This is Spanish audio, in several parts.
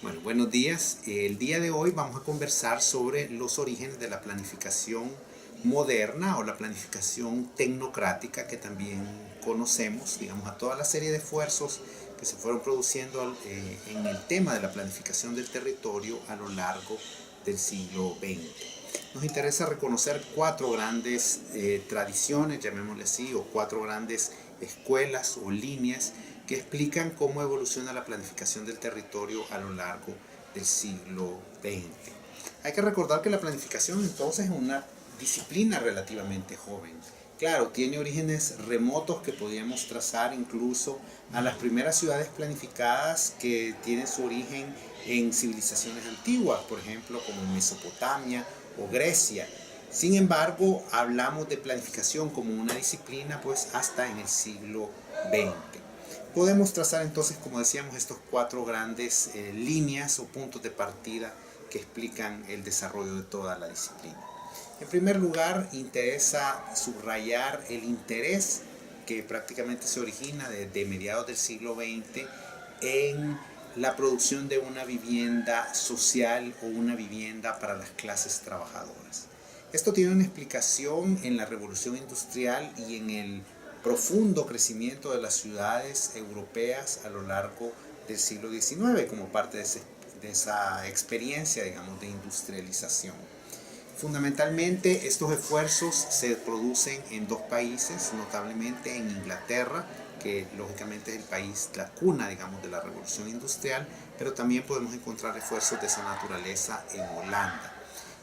Bueno, buenos días. El día de hoy vamos a conversar sobre los orígenes de la planificación moderna o la planificación tecnocrática que también conocemos, digamos, a toda la serie de esfuerzos que se fueron produciendo en el tema de la planificación del territorio a lo largo del siglo XX. Nos interesa reconocer cuatro grandes tradiciones, llamémosle así, o cuatro grandes escuelas o líneas que explican cómo evoluciona la planificación del territorio a lo largo del siglo XX. Hay que recordar que la planificación entonces es una disciplina relativamente joven. Claro, tiene orígenes remotos que podríamos trazar incluso a las primeras ciudades planificadas que tienen su origen en civilizaciones antiguas, por ejemplo, como Mesopotamia o Grecia. Sin embargo, hablamos de planificación como una disciplina pues hasta en el siglo XX. Podemos trazar entonces, como decíamos, estos cuatro grandes líneas o puntos de partida que explican el desarrollo de toda la disciplina. En primer lugar, interesa subrayar el interés que prácticamente se origina desde mediados del siglo XX en la producción de una vivienda social o una vivienda para las clases trabajadoras. Esto tiene una explicación en la revolución industrial y en el profundo crecimiento de las ciudades europeas a lo largo del siglo XIX como parte de esa experiencia, digamos, de industrialización. Fundamentalmente estos esfuerzos se producen en dos países, notablemente en Inglaterra, que lógicamente es el país, la cuna, digamos, de la revolución industrial, pero también podemos encontrar esfuerzos de esa naturaleza en Holanda.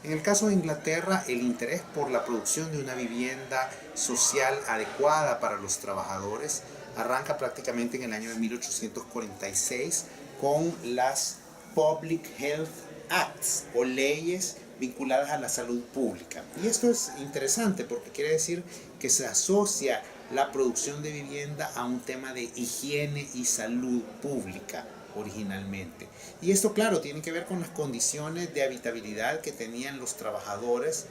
En el caso de Inglaterra, el interés por la producción de una vivienda social adecuada para los trabajadores arranca prácticamente en el año de 1846 con las Public Health Acts o leyes vinculadas a la salud pública. Y esto es interesante porque quiere decir que se asocia la producción de vivienda a un tema de higiene y salud pública originalmente. Y esto, claro, tiene que ver con las condiciones de habitabilidad que tenían los trabajadores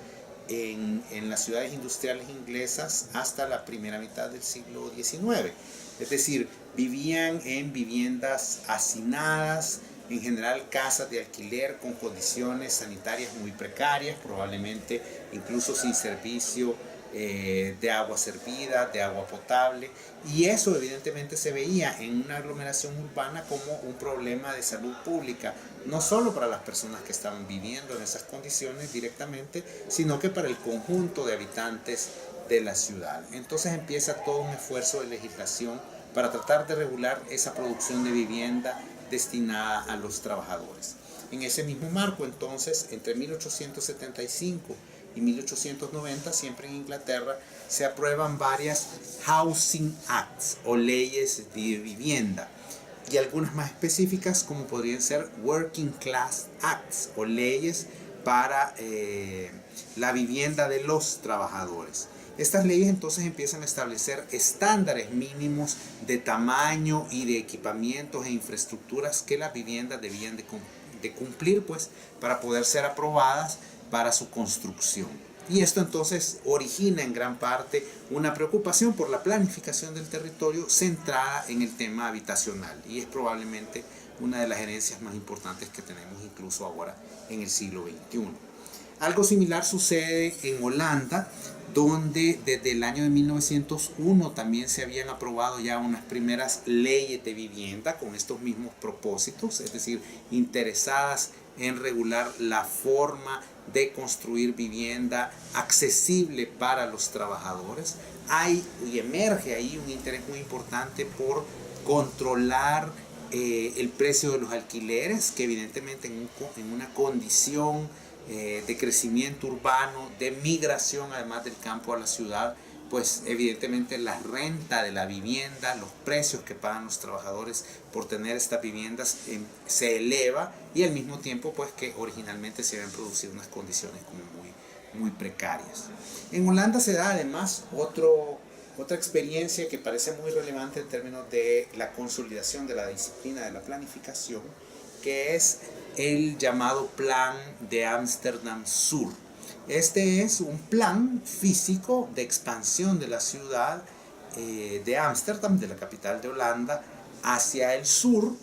en las ciudades industriales inglesas hasta la primera mitad del siglo XIX. Es decir, vivían en viviendas hacinadas, en general casas de alquiler con condiciones sanitarias muy precarias, probablemente incluso sin servicio de agua servida, de agua potable, y eso evidentemente se veía en una aglomeración urbana como un problema de salud pública, no solo para las personas que estaban viviendo en esas condiciones directamente, sino que para el conjunto de habitantes de la ciudad. Entonces empieza todo un esfuerzo de legislación para tratar de regular esa producción de vivienda destinada a los trabajadores. En ese mismo marco, entonces, entre 1875 y 1890, siempre en Inglaterra, se aprueban varias Housing Acts o leyes de vivienda y algunas más específicas como podrían ser Working Class Acts o leyes para la vivienda de los trabajadores. Estas leyes entonces empiezan a establecer estándares mínimos de tamaño y de equipamientos e infraestructuras que las viviendas debían de cumplir pues, para poder ser aprobadas para su construcción. Y esto entonces origina en gran parte una preocupación por la planificación del territorio centrada en el tema habitacional, y es probablemente una de las herencias más importantes que tenemos incluso ahora en el siglo XXI. Algo similar sucede en Holanda, donde desde el año de 1901 también se habían aprobado ya unas primeras leyes de vivienda con estos mismos propósitos, es decir, interesadas en regular la forma de construir vivienda accesible para los trabajadores. Hay y emerge ahí un interés muy importante por controlar el precio de los alquileres, que evidentemente en una condición de crecimiento urbano, de migración además del campo a la ciudad, pues evidentemente la renta de la vivienda, los precios que pagan los trabajadores por tener estas viviendas se eleva, y al mismo tiempo pues que originalmente se habían producido unas condiciones como muy precarias. En Holanda se da además otra experiencia que parece muy relevante en términos de la consolidación de la disciplina de la planificación, que es el llamado Plan de Ámsterdam Sur. Este es un plan físico de expansión de la ciudad de Ámsterdam, de la capital de Holanda, hacia el sur,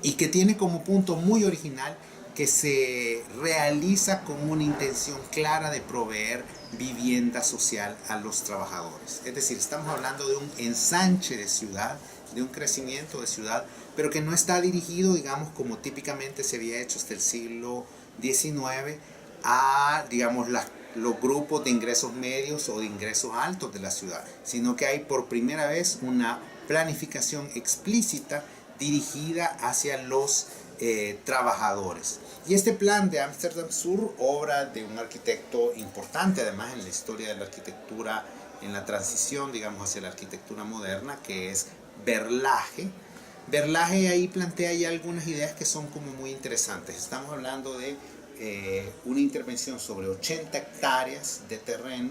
y que tiene como punto muy original que se realiza con una intención clara de proveer vivienda social a los trabajadores. Es decir, estamos hablando de un ensanche de ciudad, de un crecimiento de ciudad, pero que no está dirigido, digamos, como típicamente se había hecho hasta el siglo XIX, a, digamos, los grupos de ingresos medios o de ingresos altos de la ciudad, sino que hay por primera vez una planificación explícita dirigida hacia los trabajadores. Y este plan de Ámsterdam Sur, obra de un arquitecto importante además en la historia de la arquitectura, en la transición, digamos, hacia la arquitectura moderna, que es Berlage. Berlage ahí plantea ya algunas ideas que son como muy interesantes. Estamos hablando de una intervención sobre 80 hectáreas de terreno,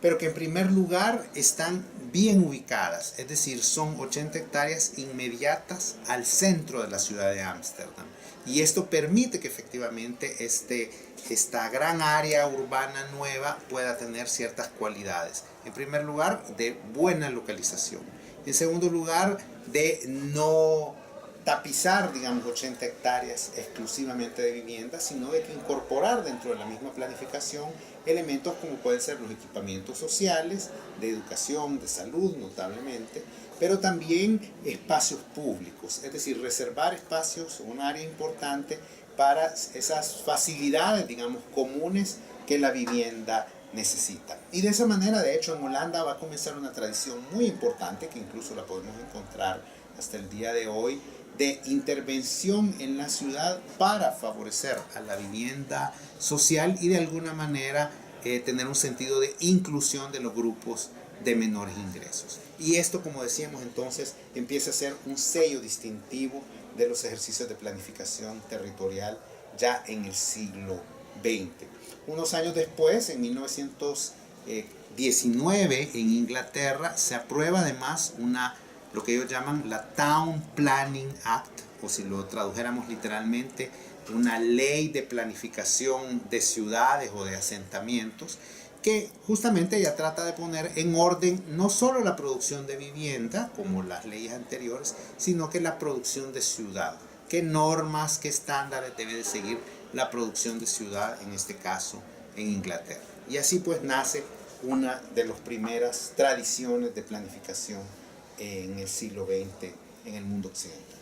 pero que en primer lugar están bien ubicadas, es decir, son 80 hectáreas inmediatas al centro de la ciudad de Ámsterdam. Y esto permite que efectivamente esta gran área urbana nueva pueda tener ciertas cualidades. En primer lugar, de buena localización. En segundo lugar, de no tapizar, digamos, 80 hectáreas exclusivamente de vivienda, sino de que incorporar dentro de la misma planificación elementos como pueden ser los equipamientos sociales, de educación, de salud notablemente, pero también espacios públicos, es decir, reservar espacios, un área importante para esas facilidades, digamos, comunes que la vivienda necesita. Y de esa manera, de hecho, en Holanda va a comenzar una tradición muy importante, que incluso la podemos encontrar hasta el día de hoy, de intervención en la ciudad para favorecer a la vivienda social y de alguna manera tener un sentido de inclusión de los grupos de menores ingresos. Y esto, como decíamos entonces, empieza a ser un sello distintivo de los ejercicios de planificación territorial ya en el siglo XX. Unos años después, en 1919, en Inglaterra, se aprueba además lo que ellos llaman la Town Planning Act, o si lo tradujéramos literalmente, una ley de planificación de ciudades o de asentamientos, que justamente ya trata de poner en orden no solo la producción de vivienda, como las leyes anteriores, sino que la producción de ciudad. ¿Qué normas, qué estándares debe de seguir la producción de ciudad, en este caso en Inglaterra? Y así pues nace una de las primeras tradiciones de planificación en el siglo XX en el mundo occidental.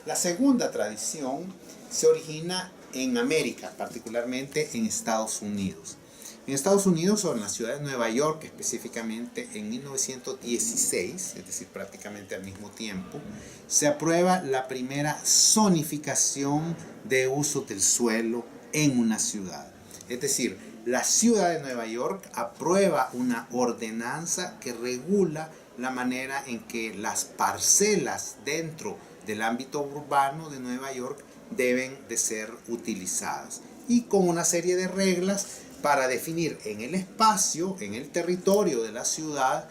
La segunda tradición se origina en América, particularmente en Estados Unidos. En Estados Unidos, o en la ciudad de Nueva York específicamente, en 1916, es decir, prácticamente al mismo tiempo, se aprueba la primera zonificación de uso del suelo en una ciudad. Es decir, la ciudad de Nueva York aprueba una ordenanza que regula la manera en que las parcelas dentro del ámbito urbano de Nueva York deben de ser utilizadas, y con una serie de reglas para definir en el espacio, en el territorio de la ciudad,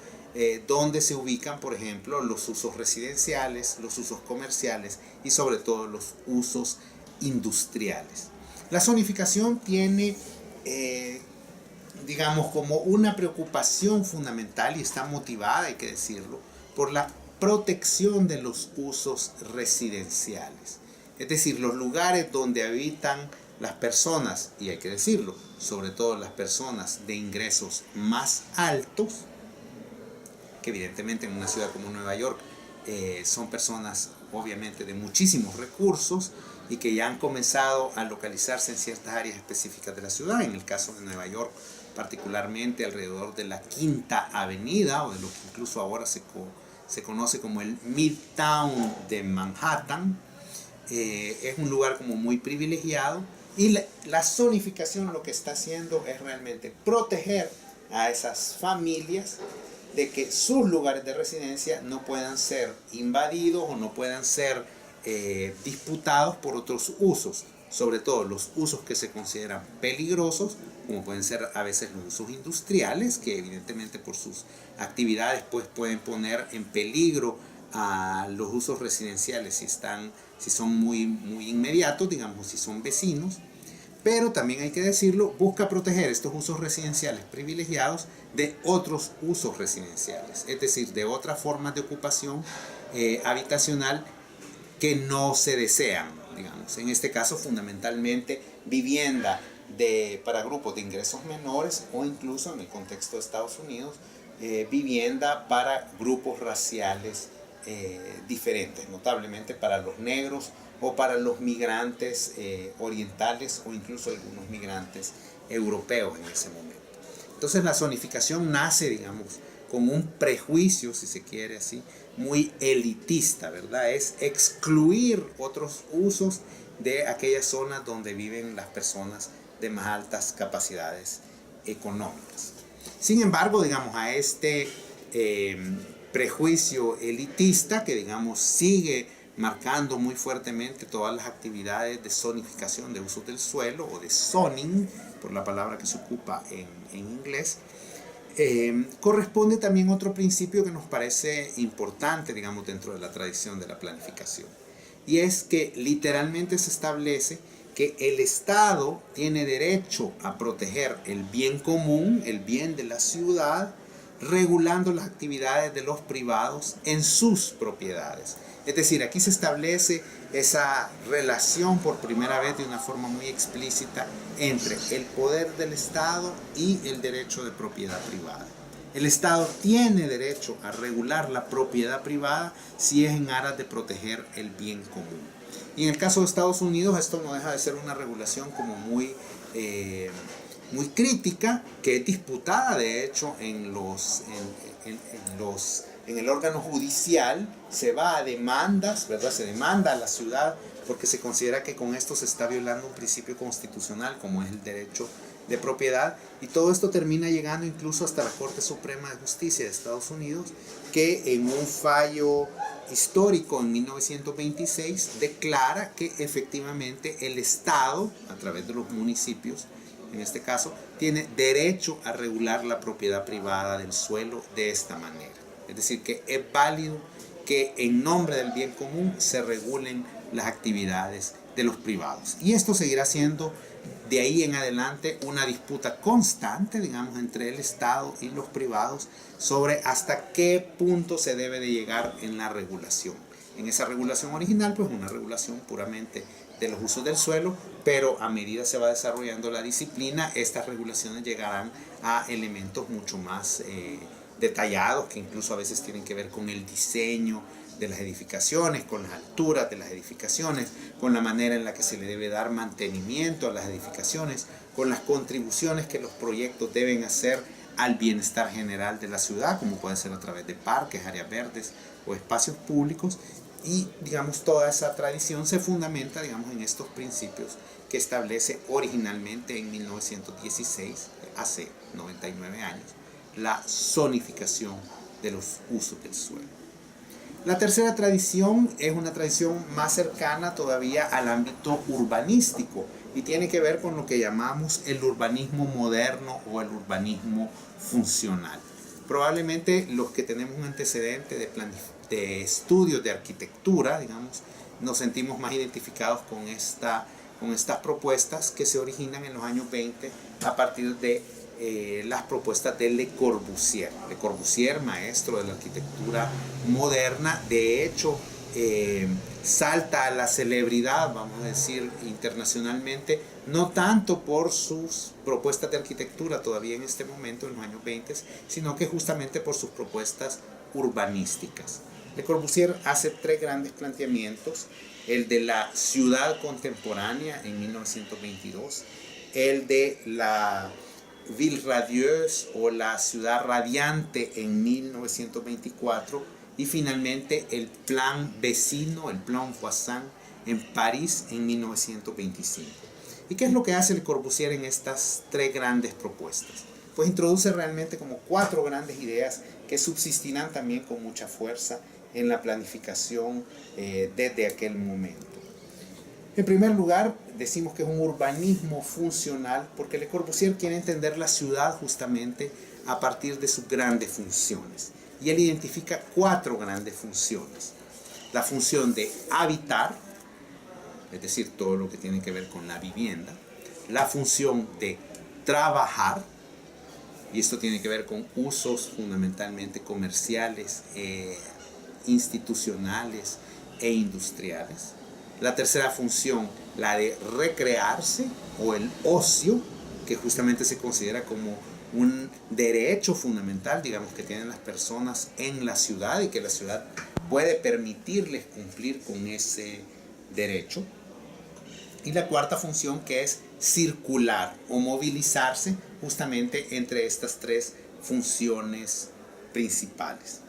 donde se ubican, por ejemplo, los usos residenciales, los usos comerciales y sobre todo los usos industriales. La zonificación tiene, digamos, como una preocupación fundamental, y está motivada, hay que decirlo, por la protección de los usos residenciales. Es decir, los lugares donde habitan las personas, y hay que decirlo, sobre todo las personas de ingresos más altos, que evidentemente en una ciudad como Nueva York son personas obviamente de muchísimos recursos y que ya han comenzado a localizarse en ciertas áreas específicas de la ciudad. En el caso de Nueva York, particularmente alrededor de la Quinta Avenida, o de lo que incluso ahora se conoce como el Midtown de Manhattan. Es un lugar como muy privilegiado, y la zonificación lo que está haciendo es realmente proteger a esas familias de que sus lugares de residencia no puedan ser invadidos o no puedan ser disputados por otros usos, sobre todo los usos que se consideran peligrosos, como pueden ser a veces los usos industriales, que evidentemente por sus actividades pues pueden poner en peligro a los usos residenciales si son muy inmediatos, digamos, si son vecinos. Pero también hay que decirlo, busca proteger estos usos residenciales privilegiados de otros usos residenciales, es decir, de otras formas de ocupación habitacional que no se desean, digamos. En este caso, fundamentalmente, vivienda para grupos de ingresos menores o incluso en el contexto de Estados Unidos, vivienda para grupos raciales diferentes, notablemente para los negros o para los migrantes orientales o incluso algunos migrantes europeos en ese momento. Entonces la zonificación nace, digamos, con un prejuicio, si se quiere así, muy elitista, ¿verdad? Es excluir otros usos de aquellas zonas donde viven las personas de más altas capacidades económicas. Sin embargo, digamos, a este prejuicio elitista que, digamos, sigue marcando muy fuertemente todas las actividades de zonificación de usos del suelo o de zoning, por la palabra que se ocupa en inglés, corresponde también otro principio que nos parece importante, digamos, dentro de la tradición de la planificación. Y es que literalmente se establece que el Estado tiene derecho a proteger el bien común, el bien de la ciudad, regulando las actividades de los privados en sus propiedades. Es decir, aquí se establece esa relación por primera vez de una forma muy explícita entre el poder del Estado y el derecho de propiedad privada. El Estado tiene derecho a regular la propiedad privada si es en aras de proteger el bien común. Y en el caso de Estados Unidos esto no deja de ser una regulación como muy crítica, que es disputada de hecho en el órgano judicial. Se va a demandas, ¿verdad? Se demanda a la ciudad porque se considera que con esto se está violando un principio constitucional como es el derecho de propiedad, y todo esto termina llegando incluso hasta la Corte Suprema de Justicia de Estados Unidos, que en un fallo histórico en 1926 declara que efectivamente el Estado, a través de los municipios en este caso, tiene derecho a regular la propiedad privada del suelo de esta manera. Es decir, que es válido que en nombre del bien común se regulen las actividades de los privados. Y esto seguirá siendo de ahí en adelante una disputa constante, digamos, entre el Estado y los privados sobre hasta qué punto se debe de llegar en la regulación. En esa regulación original, pues una regulación puramente de los usos del suelo, pero a medida se va desarrollando la disciplina, estas regulaciones llegarán a elementos mucho más detallados, que incluso a veces tienen que ver con el diseño de las edificaciones, con las alturas de las edificaciones, con la manera en la que se le debe dar mantenimiento a las edificaciones, con las contribuciones que los proyectos deben hacer al bienestar general de la ciudad, como puede ser a través de parques, áreas verdes o espacios públicos. Y digamos, toda esa tradición se fundamenta, digamos, en estos principios que establece originalmente en 1916, hace 99 años, la zonificación de los usos del suelo. La tercera tradición es una tradición más cercana todavía al ámbito urbanístico y tiene que ver con lo que llamamos el urbanismo moderno o el urbanismo funcional. Probablemente los que tenemos un antecedente de estudios de arquitectura, digamos, nos sentimos más identificados con estas propuestas que se originan en los años 20 a partir de las propuestas de Le Corbusier. Le Corbusier, maestro de la arquitectura moderna, de hecho salta a la celebridad, vamos a decir, internacionalmente, no tanto por sus propuestas de arquitectura todavía en este momento, en los años 20, sino que justamente por sus propuestas urbanísticas. Le Corbusier hace tres grandes planteamientos: el de la ciudad contemporánea en 1922, el de la Ville Radieuse o la ciudad radiante en 1924 y finalmente el plan vecino, el plan voisin en París en 1925. ¿Y qué es lo que hace Le Corbusier en estas tres grandes propuestas? Pues introduce realmente como cuatro grandes ideas que subsistirán también con mucha fuerza en la planificación desde aquel momento. En primer lugar, decimos que es un urbanismo funcional porque Le Corbusier quiere entender la ciudad justamente a partir de sus grandes funciones. Y él identifica cuatro grandes funciones. La función de habitar, es decir, todo lo que tiene que ver con la vivienda. La función de trabajar, y esto tiene que ver con usos fundamentalmente comerciales, institucionales e industriales. La tercera función, la de recrearse o el ocio, que justamente se considera como un derecho fundamental, digamos, que tienen las personas en la ciudad y que la ciudad puede permitirles cumplir con ese derecho. Y la cuarta función, que es circular o movilizarse justamente entre estas tres funciones principales.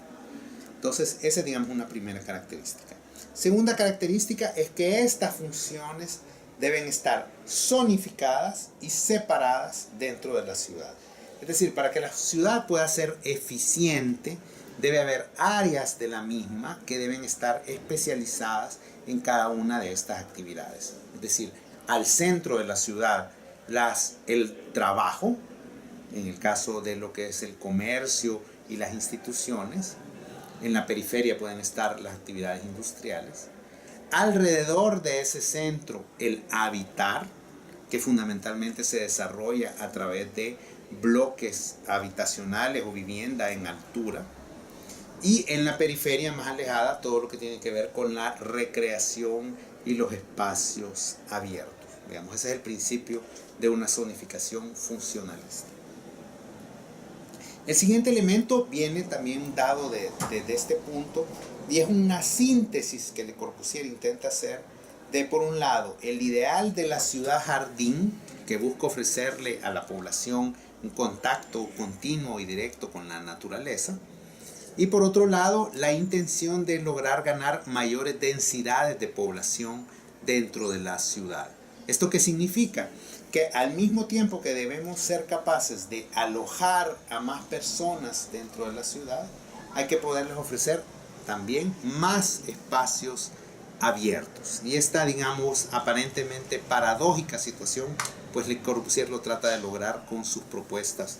Entonces, esa es, digamos, una primera característica. Segunda característica es que estas funciones deben estar zonificadas y separadas dentro de la ciudad. Es decir, para que la ciudad pueda ser eficiente, debe haber áreas de la misma que deben estar especializadas en cada una de estas actividades. Es decir, al centro de la ciudad, el trabajo, en el caso de lo que es el comercio y las instituciones. En la periferia pueden estar las actividades industriales. Alrededor de ese centro, el habitar, que fundamentalmente se desarrolla a través de bloques habitacionales o vivienda en altura. Y en la periferia más alejada, todo lo que tiene que ver con la recreación y los espacios abiertos. Digamos, ese es el principio de una zonificación funcionalista. El siguiente elemento viene también dado desde este punto y es una síntesis que Le Corbusier intenta hacer de, por un lado, el ideal de la ciudad jardín, que busca ofrecerle a la población un contacto continuo y directo con la naturaleza, y por otro lado, la intención de lograr ganar mayores densidades de población dentro de la ciudad. ¿Esto qué significa? Que al mismo tiempo que debemos ser capaces de alojar a más personas dentro de la ciudad, hay que poderles ofrecer también más espacios abiertos. Y esta, digamos, aparentemente paradójica situación, pues Le Corbusier lo trata de lograr con sus propuestas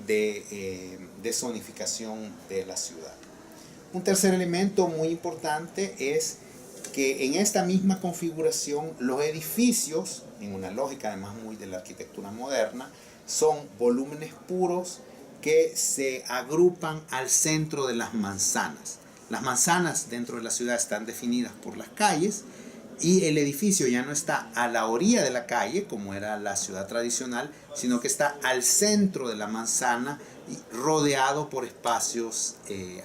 de zonificación de la ciudad. Un tercer elemento muy importante es que en esta misma configuración los edificios, en una lógica además muy de la arquitectura moderna, son volúmenes puros que se agrupan al centro de las manzanas. Las manzanas dentro de la ciudad están definidas por las calles y el edificio ya no está a la orilla de la calle, como era la ciudad tradicional, sino que está al centro de la manzana, rodeado por espacios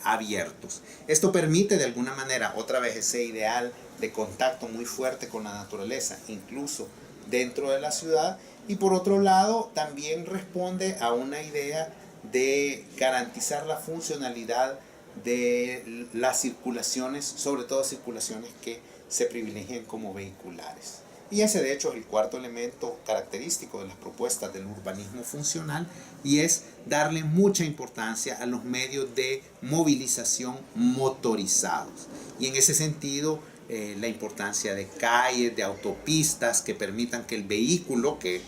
abiertos. Esto permite de alguna manera, otra vez, ese ideal de contacto muy fuerte con la naturaleza, incluso dentro de la ciudad, y por otro lado también responde a una idea de garantizar la funcionalidad de las circulaciones, sobre todo circulaciones que se privilegian como vehiculares. Y ese de hecho es el cuarto elemento característico de las propuestas del urbanismo funcional, y es darle mucha importancia a los medios de movilización motorizados. Y en ese sentido, la importancia de calles, de autopistas que permitan que el vehículo, que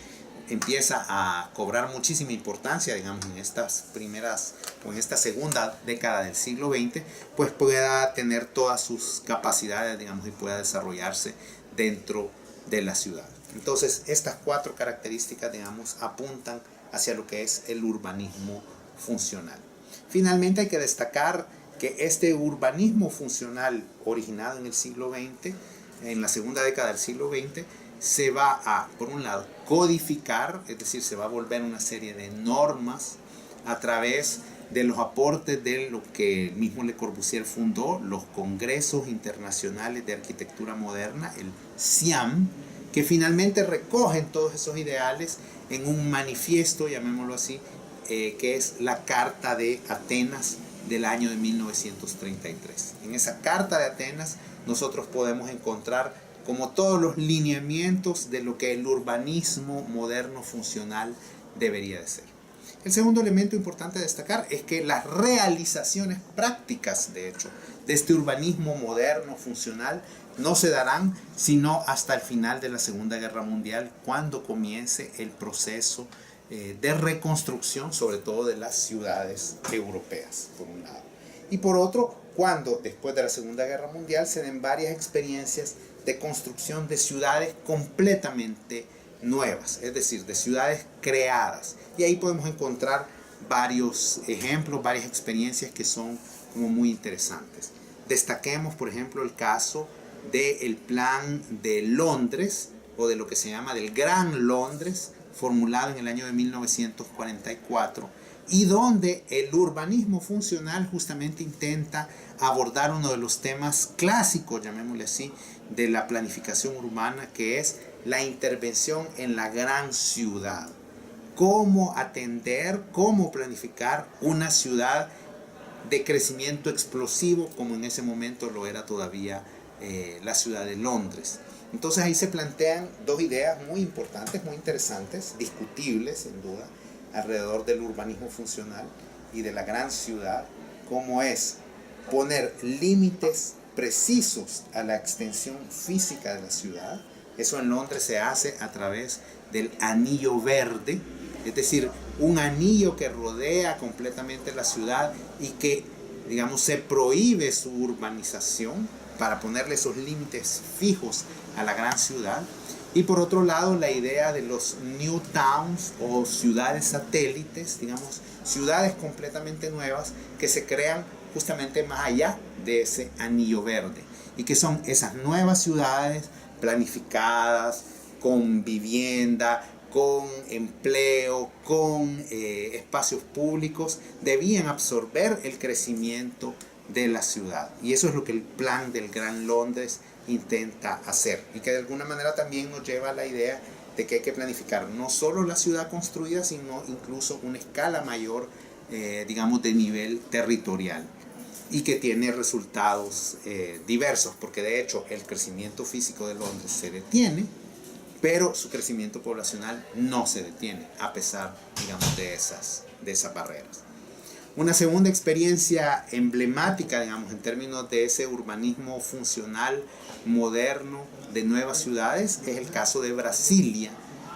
empieza a cobrar muchísima importancia, digamos, en estas primeras o en esta segunda década del siglo XX, pues pueda tener todas sus capacidades, digamos, y pueda desarrollarse dentro de la ciudad. Entonces, estas cuatro características, digamos, apuntan hacia lo que es el urbanismo funcional. Finalmente, hay que destacar que este urbanismo funcional originado en el siglo XX, en la segunda década del siglo XX, se va a, por un lado, codificar, es decir, se va a volver una serie de normas a través de los aportes de lo que mismo Le Corbusier fundó, los Congresos Internacionales de Arquitectura Moderna, el CIAM, que finalmente recogen todos esos ideales en un manifiesto, llamémoslo así, que es la Carta de Atenas del año de 1933. En esa Carta de Atenas nosotros podemos encontrar como todos los lineamientos de lo que el urbanismo moderno funcional debería de ser. El segundo elemento importante a destacar es que las realizaciones prácticas, de hecho, de este urbanismo moderno funcional no se darán sino hasta el final de la Segunda Guerra Mundial, cuando comience el proceso de reconstrucción, sobre todo de las ciudades europeas, por un lado. Y por otro, cuando después de la Segunda Guerra Mundial se den varias experiencias de construcción de ciudades completamente nuevas, es decir, de ciudades creadas. Y ahí podemos encontrar varios ejemplos, varias experiencias que son como muy interesantes. Destaquemos, por ejemplo, el caso del plan de Londres, o de lo que se llama del Gran Londres, formulado en el año de 1944, y donde el urbanismo funcional justamente intenta abordar uno de los temas clásicos, llamémosle así, de la planificación urbana, que es la intervención en la gran ciudad. Cómo atender, cómo planificar una ciudad de crecimiento explosivo, como en ese momento lo era todavía la ciudad de Londres. Entonces ahí se plantean dos ideas muy importantes, muy interesantes, discutibles sin duda, alrededor del urbanismo funcional y de la gran ciudad, como es poner límites precisos a la extensión física de la ciudad. Eso en Londres se hace a través del anillo verde, es decir, un anillo que rodea completamente la ciudad y que, digamos, se prohíbe su urbanización para ponerle esos límites fijos a la gran ciudad. Y por otro lado, la idea de los new towns o ciudades satélites, digamos, ciudades completamente nuevas que se crean justamente más allá de ese anillo verde, y que son esas nuevas ciudades planificadas, con vivienda, con empleo, con espacios públicos, debían absorber el crecimiento de la ciudad. Y eso es lo que el plan del Gran Londres intenta hacer, y que de alguna manera también nos lleva a la idea de que hay que planificar no solo la ciudad construida, sino incluso una escala mayor, digamos, de nivel territorial, y que tiene resultados diversos, porque de hecho el crecimiento físico de Londres se detiene, pero su crecimiento poblacional no se detiene, a pesar, digamos, de esas barreras. Una segunda experiencia emblemática, digamos, en términos de ese urbanismo funcional moderno de nuevas ciudades, es el caso de Brasilia,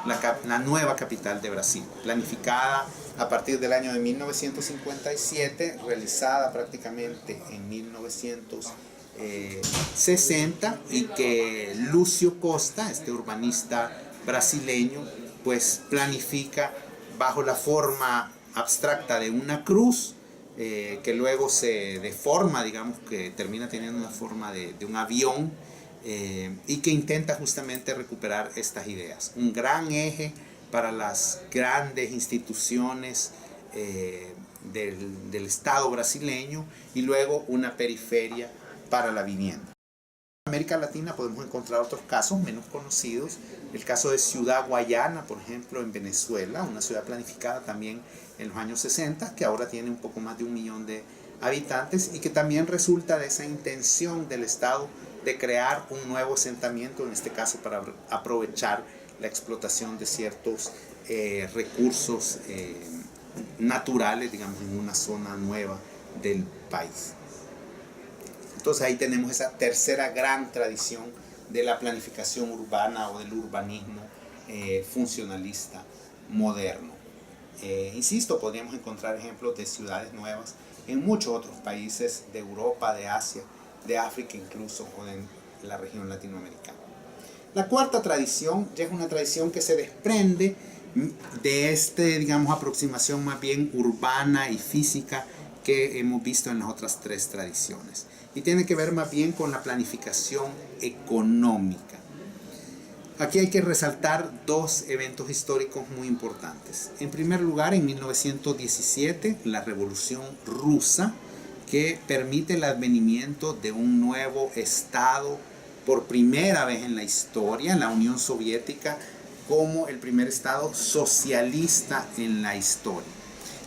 la nueva capital de Brasil, planificada a partir del año de 1957, realizada prácticamente en 1960, y que Lúcio Costa, este urbanista brasileño, pues planifica bajo la forma abstracta de una cruz, que luego se deforma, digamos, que termina teniendo una forma de un avión, y que intenta justamente recuperar estas ideas. Un gran eje para las grandes instituciones del Estado brasileño, y luego una periferia para la vivienda. En América Latina podemos encontrar otros casos menos conocidos, el caso de Ciudad Guayana, por ejemplo, en Venezuela, una ciudad planificada también en los años 60, que ahora tiene un poco más de 1 millón de habitantes, y que también resulta de esa intención del Estado de crear un nuevo asentamiento, en este caso para aprovechar la explotación de ciertos recursos naturales, digamos, en una zona nueva del país. Entonces ahí tenemos esa tercera gran tradición de la planificación urbana o del urbanismo funcionalista moderno. Insisto, podríamos encontrar ejemplos de ciudades nuevas en muchos otros países de Europa, de Asia, de África incluso, o en la región latinoamericana. La cuarta tradición ya es una tradición que se desprende de digamos, aproximación más bien urbana y física que hemos visto en las otras 3 tradiciones, y tiene que ver más bien con la planificación económica. Aquí hay que resaltar 2 eventos históricos muy importantes. En primer lugar, en 1917, la Revolución Rusa, que permite el advenimiento de un nuevo Estado por primera vez en la historia, la Unión Soviética, como el primer Estado socialista en la historia.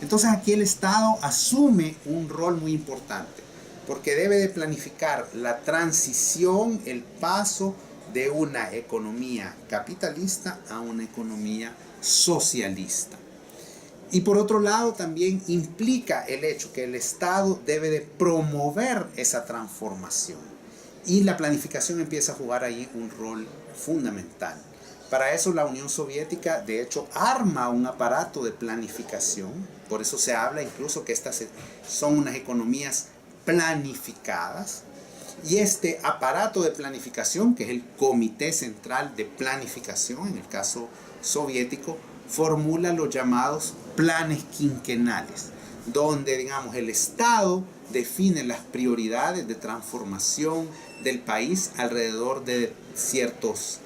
Entonces aquí el Estado asume un rol muy importante, porque debe de planificar la transición, el paso de una economía capitalista a una economía socialista. Y por otro lado también implica el hecho que el Estado debe de promover esa transformación, y la planificación empieza a jugar ahí un rol fundamental. Para eso la Unión Soviética de hecho arma un aparato de planificación, por eso se habla incluso que estas son unas economías planificadas, y este aparato de planificación, que es el Comité Central de Planificación en el caso soviético, formula los llamados planes quinquenales, donde, digamos, el Estado define las prioridades de transformación del país alrededor de ciertos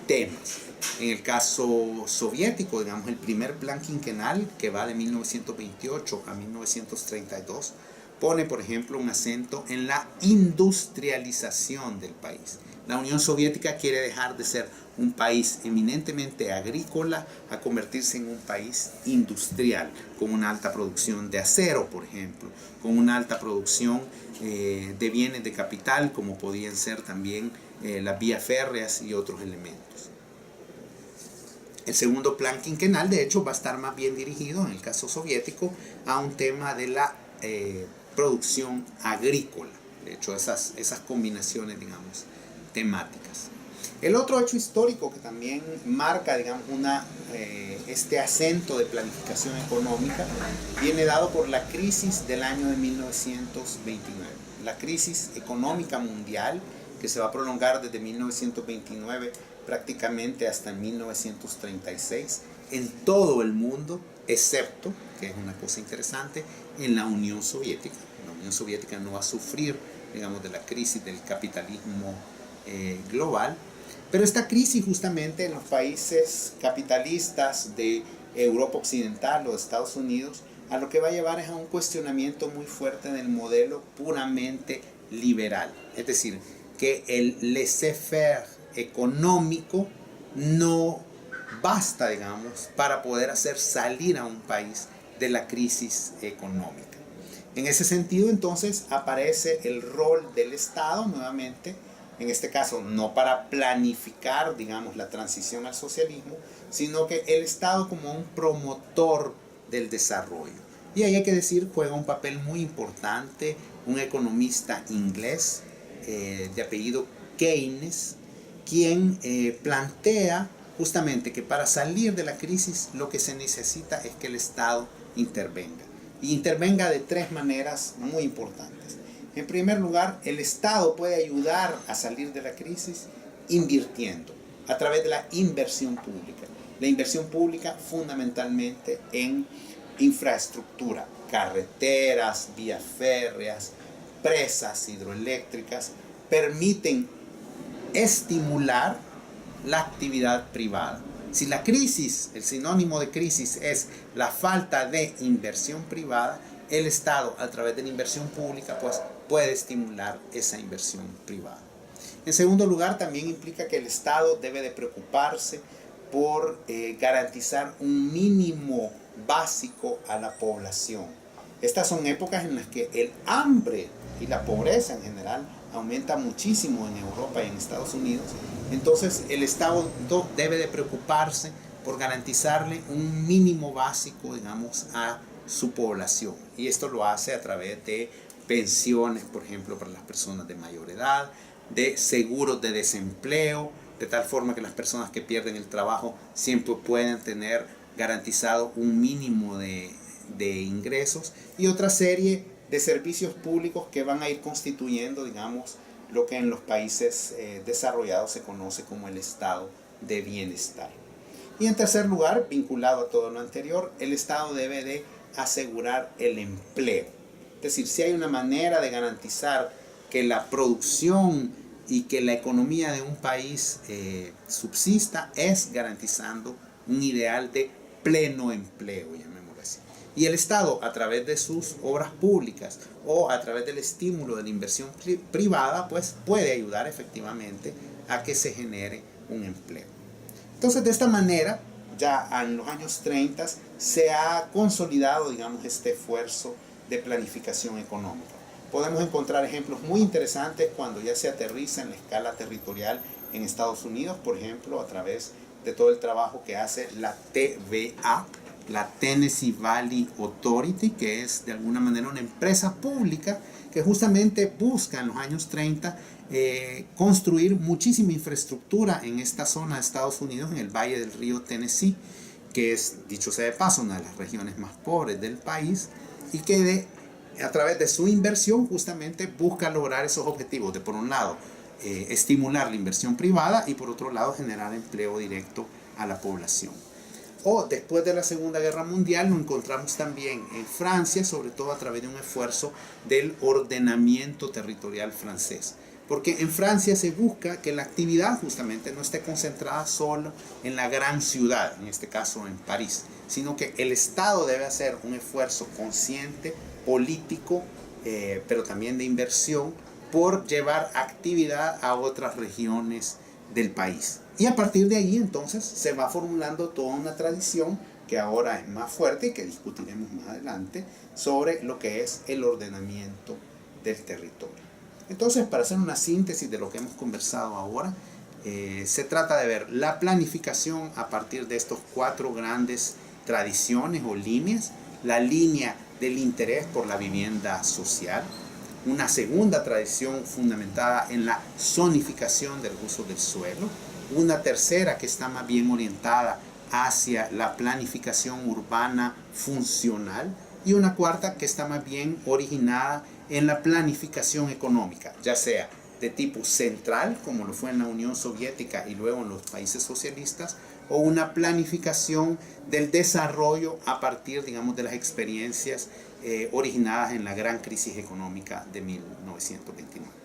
temas. En el caso soviético, digamos, el primer plan quinquenal, que va de 1928 a 1932, pone, por ejemplo, un acento en la industrialización del país. La Unión Soviética quiere dejar de ser un país eminentemente agrícola a convertirse en un país industrial, con una alta producción de acero, por ejemplo, con una alta producción de bienes de capital, como podían ser también las vías férreas y otros elementos. El segundo plan quinquenal, de hecho, va a estar más bien dirigido, en el caso soviético, a un tema de la producción agrícola. De hecho, esas combinaciones, digamos, temáticas. El otro hecho histórico que también marca, digamos, este acento de planificación económica viene dado por la crisis del año de 1929. La crisis económica mundial que se va a prolongar desde 1929 prácticamente hasta 1936 en todo el mundo, excepto, que es una cosa interesante, en la Unión Soviética. La Unión Soviética no va a sufrir, digamos, de la crisis del capitalismo global, pero esta crisis justamente en los países capitalistas de Europa Occidental o de Estados Unidos a lo que va a llevar es a un cuestionamiento muy fuerte del modelo puramente liberal, es decir, que el laissez-faire económico no basta, digamos, para poder hacer salir a un país de la crisis económica. En ese sentido, entonces, aparece el rol del Estado nuevamente, en este caso no para planificar, digamos, la transición al socialismo, sino que el Estado como un promotor del desarrollo. Y ahí hay que decir, juega un papel muy importante un economista inglés de apellido Keynes, quien plantea justamente que para salir de la crisis lo que se necesita es que el Estado intervenga. Y intervenga de tres maneras muy importantes. En primer lugar, el Estado puede ayudar a salir de la crisis invirtiendo a través de la inversión pública. La inversión pública fundamentalmente en infraestructura, carreteras, vías férreas, presas hidroeléctricas, permiten estimular la actividad privada. Si la crisis, el sinónimo de crisis es la falta de inversión privada, el Estado a través de la inversión pública pues puede estimular esa inversión privada. En segundo lugar, también implica que el Estado debe de preocuparse por garantizar un mínimo básico a la población. Estas son épocas en las que el hambre y la pobreza en general aumenta muchísimo en Europa y en Estados Unidos. Entonces el Estado debe de preocuparse por garantizarle un mínimo básico, digamos, a su población. Y esto lo hace a través de pensiones, por ejemplo, para las personas de mayor edad, de seguros de desempleo, de tal forma que las personas que pierden el trabajo siempre pueden tener garantizado un mínimo de ingresos, y otra serie de servicios públicos que van a ir constituyendo, digamos, lo que en los países desarrollados se conoce como el estado de bienestar. Y en tercer lugar, vinculado a todo lo anterior, el Estado debe de asegurar el empleo. Es decir, si hay una manera de garantizar que la producción y que la economía de un país subsista, es garantizando un ideal de pleno empleo, llamémoslo así. Y el Estado, a través de sus obras públicas o a través del estímulo de la inversión privada, pues puede ayudar efectivamente a que se genere un empleo. Entonces, de esta manera, ya en los años 30 se ha consolidado, digamos, este esfuerzo de planificación económica. Podemos encontrar ejemplos muy interesantes cuando ya se aterriza en la escala territorial en Estados Unidos, por ejemplo, a través de todo el trabajo que hace la TVA, la Tennessee Valley Authority, que es de alguna manera una empresa pública que justamente busca en los años 30 construir muchísima infraestructura en esta zona de Estados Unidos, en el valle del río Tennessee, que es, dicho sea de paso, una de las regiones más pobres del país, y que a través de su inversión justamente busca lograr esos objetivos de, por un lado, estimular la inversión privada y por otro lado generar empleo directo a la población. O después de la Segunda Guerra Mundial lo encontramos también en Francia, sobre todo a través de un esfuerzo del ordenamiento territorial francés. Porque en Francia se busca que la actividad justamente no esté concentrada solo en la gran ciudad, en este caso en París, sino que el Estado debe hacer un esfuerzo consciente, político, pero también de inversión, por llevar actividad a otras regiones del país. Y a partir de ahí entonces se va formulando toda una tradición que ahora es más fuerte y que discutiremos más adelante sobre lo que es el ordenamiento del territorio. Entonces, para hacer una síntesis de lo que hemos conversado ahora, se trata de ver la planificación a partir de estos 4 grandes tradiciones o líneas: la línea del interés por la vivienda social, una segunda tradición fundamentada en la zonificación del uso del suelo, una tercera que está más bien orientada hacia la planificación urbana funcional, y una cuarta que está más bien originada en la planificación económica, ya sea de tipo central, como lo fue en la Unión Soviética y luego en los países socialistas, o una planificación del desarrollo a partir, digamos, de las experiencias originadas en la gran crisis económica de 1929.